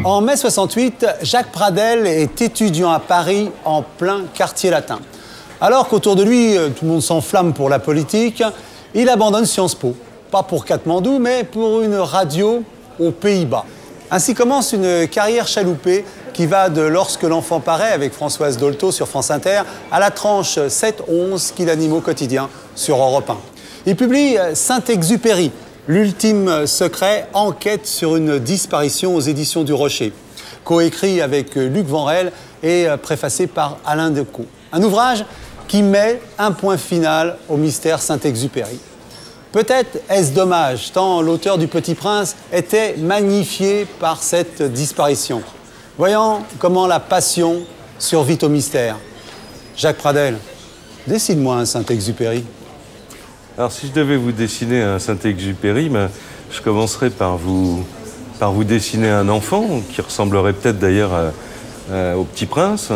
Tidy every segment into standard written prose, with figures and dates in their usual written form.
En mai 68, Jacques Pradel est étudiant à Paris en plein quartier latin. Alors qu'autour de lui, tout le monde s'enflamme pour la politique, il abandonne Sciences Po. Pas pour Katmandou, mais pour une radio aux Pays-Bas. Ainsi commence une carrière chaloupée qui va de Lorsque l'enfant paraît avec Françoise Dolto sur France Inter à la tranche 7-11 qu'il anime au quotidien sur Europe 1. Il publie Saint-Exupéry, l'ultime secret, enquête sur une disparition aux éditions du Rocher, coécrit avec Luc Vanrel et préfacé par Alain Decaux. Un ouvrage qui met un point final au mystère Saint-Exupéry. Peut-être est-ce dommage, tant l'auteur du Petit Prince était magnifié par cette disparition. Voyons comment la passion survit au mystère. Jacques Pradel, dessine-moi un Saint-Exupéry. Alors, si je devais vous dessiner un Saint-Exupéry, je commencerais par vous dessiner un enfant, qui ressemblerait peut-être d'ailleurs au Petit Prince,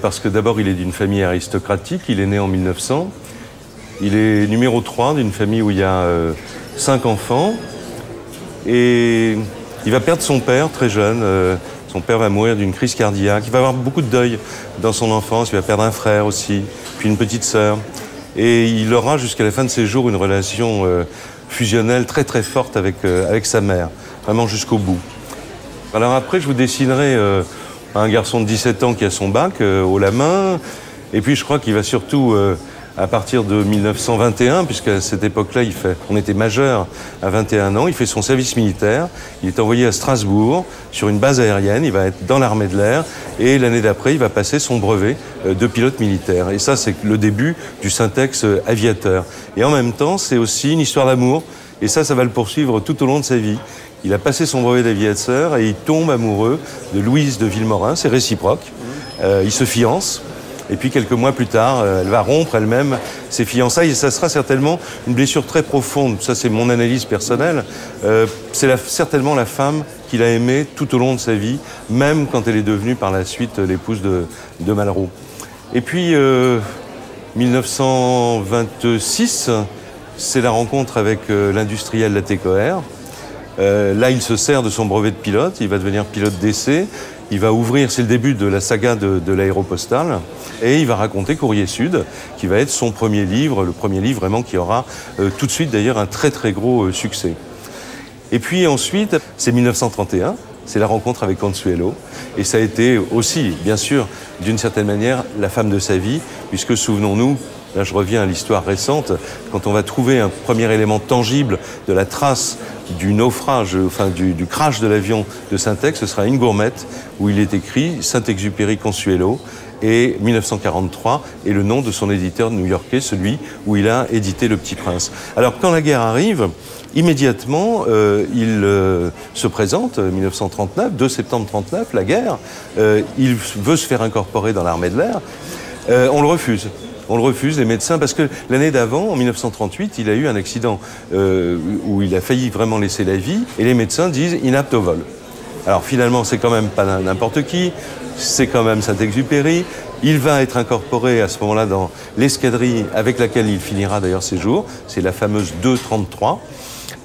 parce que d'abord, il est d'une famille aristocratique, il est né en 1900, il est numéro 3 d'une famille où il y a 5 enfants, et il va perdre son père très jeune. Son père va mourir d'une crise cardiaque, il va avoir beaucoup de deuil dans son enfance, il va perdre un frère aussi, puis une petite sœur. Et il aura jusqu'à la fin de ses jours une relation fusionnelle très très forte avec sa mère, vraiment jusqu'au bout. Alors après, je vous dessinerai un garçon de 17 ans qui a son bac haut la main, et puis je crois qu'il va surtout, à partir de 1921, puisqu'à cette époque-là, on était majeur à 21 ans, il fait son service militaire, il est envoyé à Strasbourg sur une base aérienne, il va être dans l'armée de l'air, et l'année d'après, il va passer son brevet de pilote militaire. Et ça, c'est le début du syntaxe aviateur. Et en même temps, c'est aussi une histoire d'amour, et ça va le poursuivre tout au long de sa vie. Il a passé son brevet d'aviateur et il tombe amoureux de Louise de Villemorin, c'est réciproque, il se fiance. Et puis quelques mois plus tard, elle va rompre elle-même ses fiançailles et ça sera certainement une blessure très profonde. Ça, c'est mon analyse personnelle. C'est certainement la femme qu'il a aimée tout au long de sa vie, même quand elle est devenue par la suite l'épouse de Malraux. Et puis, 1926, c'est la rencontre avec l'industriel Latécoère. Là, il se sert de son brevet de pilote, il va devenir pilote d'essai. Il va ouvrir, c'est le début de la saga de l'aéropostale, et il va raconter Courrier Sud, qui va être son premier livre, le premier livre vraiment qui aura tout de suite d'ailleurs un très très gros succès. Et puis ensuite, c'est 1931, c'est la rencontre avec Consuelo, et ça a été aussi, bien sûr, d'une certaine manière, la femme de sa vie, puisque souvenons-nous, là je reviens à l'histoire récente, quand on va trouver un premier élément tangible de la trace du naufrage, enfin du crash de l'avion de Saint-Ex, ce sera une gourmette où il est écrit Saint-Exupéry Consuelo et 1943 est le nom de son éditeur new-yorkais, celui où il a édité Le Petit Prince. Alors quand la guerre arrive, immédiatement il se présente, 1939, 2 septembre 1939, la guerre, il veut se faire incorporer dans l'armée de l'air, on le refuse. On le refuse, les médecins, parce que l'année d'avant, en 1938, il a eu un accident où il a failli vraiment laisser la vie, et les médecins disent inapte au vol. Alors finalement, c'est quand même pas n'importe qui, c'est quand même Saint-Exupéry. Il va être incorporé à ce moment-là dans l'escadrille avec laquelle il finira d'ailleurs ses jours, c'est la fameuse 233,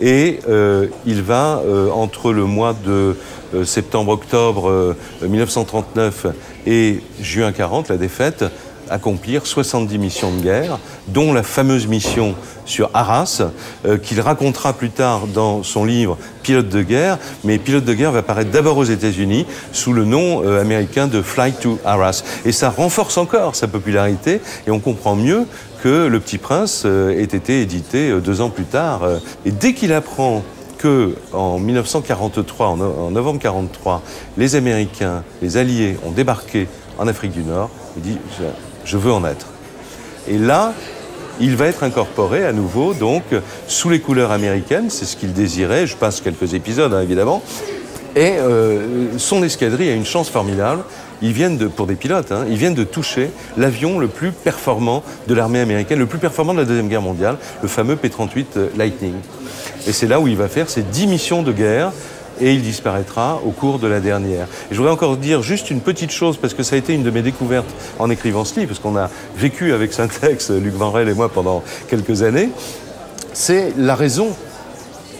et il va, entre le mois de septembre-octobre 1939 et juin 40, la défaite, accomplir 70 missions de guerre, dont la fameuse mission sur Arras, qu'il racontera plus tard dans son livre Pilote de guerre, mais Pilote de guerre va apparaître d'abord aux États-Unis sous le nom américain de Flight to Arras. Et ça renforce encore sa popularité, et on comprend mieux que Le Petit Prince ait été édité 2 ans plus tard. Et dès qu'il apprend que en 1943, en novembre 1943, les Américains, les Alliés ont débarqué en Afrique du Nord, il dit je veux en être. Et là, il va être incorporé à nouveau, donc, sous les couleurs américaines, c'est ce qu'il désirait, je passe quelques épisodes, hein, évidemment, et son escadrille a une chance formidable, pour des pilotes, hein, ils viennent de toucher l'avion le plus performant de l'armée américaine, le plus performant de la Deuxième Guerre mondiale, le fameux P-38 Lightning. Et c'est là où il va faire ses 10 missions de guerre, et il disparaîtra au cours de la dernière. Et je voudrais encore dire juste une petite chose, parce que ça a été une de mes découvertes en écrivant ce livre, parce qu'on a vécu avec Saint-Ex, Luc Vanrel et moi, pendant quelques années, c'est la raison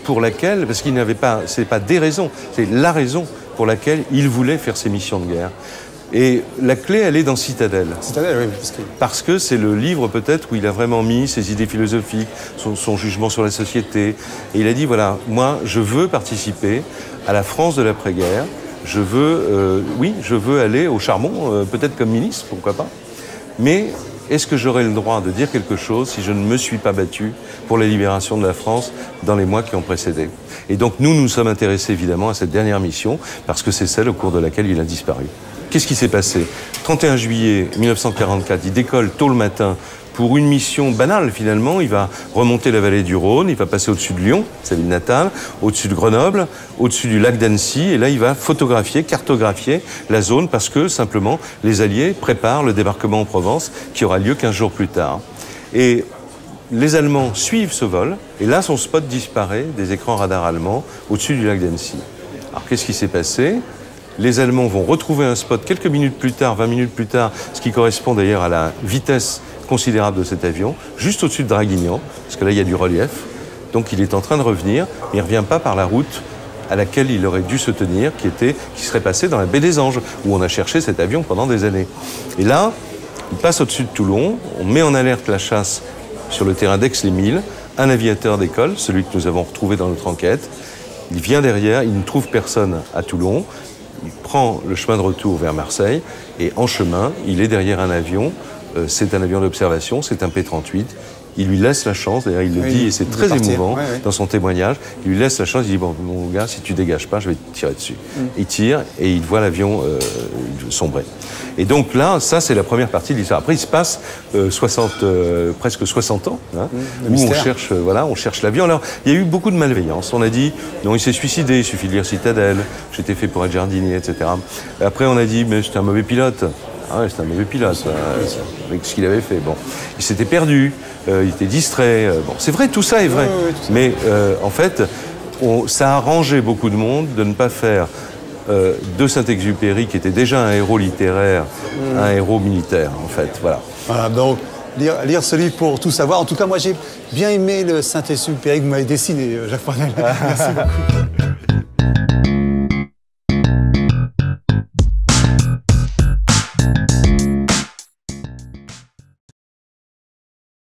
pour laquelle, parce qu'il n'avait pas, c'est pas des raisons, c'est la raison pour laquelle il voulait faire ses missions de guerre. Et la clé, elle est dans Citadelle. Citadelle, oui. Parce que c'est le livre peut-être où il a vraiment mis ses idées philosophiques, son jugement sur la société. Et il a dit, voilà, moi, je veux participer à la France de l'après-guerre. Je veux, oui, je veux aller au charbon, peut-être comme ministre, pourquoi pas. Mais est-ce que j'aurai le droit de dire quelque chose si je ne me suis pas battu pour la libération de la France dans les mois qui ont précédé? Et donc nous nous sommes intéressés évidemment à cette dernière mission parce que c'est celle au cours de laquelle il a disparu. Qu'est-ce qui s'est passé? 31 juillet 1944, il décolle tôt le matin pour une mission banale finalement. Il va remonter la vallée du Rhône, il va passer au-dessus de Lyon, sa ville natale, au-dessus de Grenoble, au-dessus du lac d'Annecy, et là il va photographier, cartographier la zone parce que simplement les Alliés préparent le débarquement en Provence qui aura lieu 15 jours plus tard. Et les Allemands suivent ce vol, et là son spot disparaît des écrans radars allemands au-dessus du lac d'Annecy. Alors qu'est-ce qui s'est passé? Les Allemands vont retrouver un spot quelques minutes plus tard, 20 minutes plus tard, ce qui correspond d'ailleurs à la vitesse considérable de cet avion, juste au-dessus de Draguignan, parce que là il y a du relief. Donc il est en train de revenir, mais il ne revient pas par la route à laquelle il aurait dû se tenir, qui serait passée dans la baie des Anges, où on a cherché cet avion pendant des années. Et là, il passe au-dessus de Toulon, on met en alerte la chasse sur le terrain d'Aix-les-Milles, un aviateur décolle, celui que nous avons retrouvé dans notre enquête. Il vient derrière, il ne trouve personne à Toulon, il prend le chemin de retour vers Marseille, et en chemin, il est derrière un avion. C'est un avion d'observation, c'est un P-38. Il lui laisse la chance, d'ailleurs il le dit, et c'est très émouvant dans son témoignage. Il lui laisse la chance, il dit, bon, mon gars, si tu dégages pas, je vais te tirer dessus. Il tire, et il voit l'avion sombrer. Et donc là, ça c'est la première partie de l'histoire. Après, il se passe presque 60 ans, hein, où on cherche, voilà, on cherche l'avion. Alors, il y a eu beaucoup de malveillance. On a dit, non, il s'est suicidé, il suffit de lire Citadelle, j'étais fait pour être jardinier, etc. Après, on a dit, mais c'était un mauvais pilote. Ah ouais, c'était un mauvais pilote, avec ce qu'il avait fait. Bon, il s'était perdu, il était distrait. Bon, c'est vrai, tout ça est vrai. Mais en fait, ça a arrangé beaucoup de monde de ne pas faire de Saint-Exupéry, qui était déjà un héros littéraire, un héros militaire, en fait. Voilà. Voilà, donc lire ce livre pour tout savoir. En tout cas, moi, j'ai bien aimé le Saint-Exupéry que vous m'avez dessiné, Jacques Pradel. Merci beaucoup.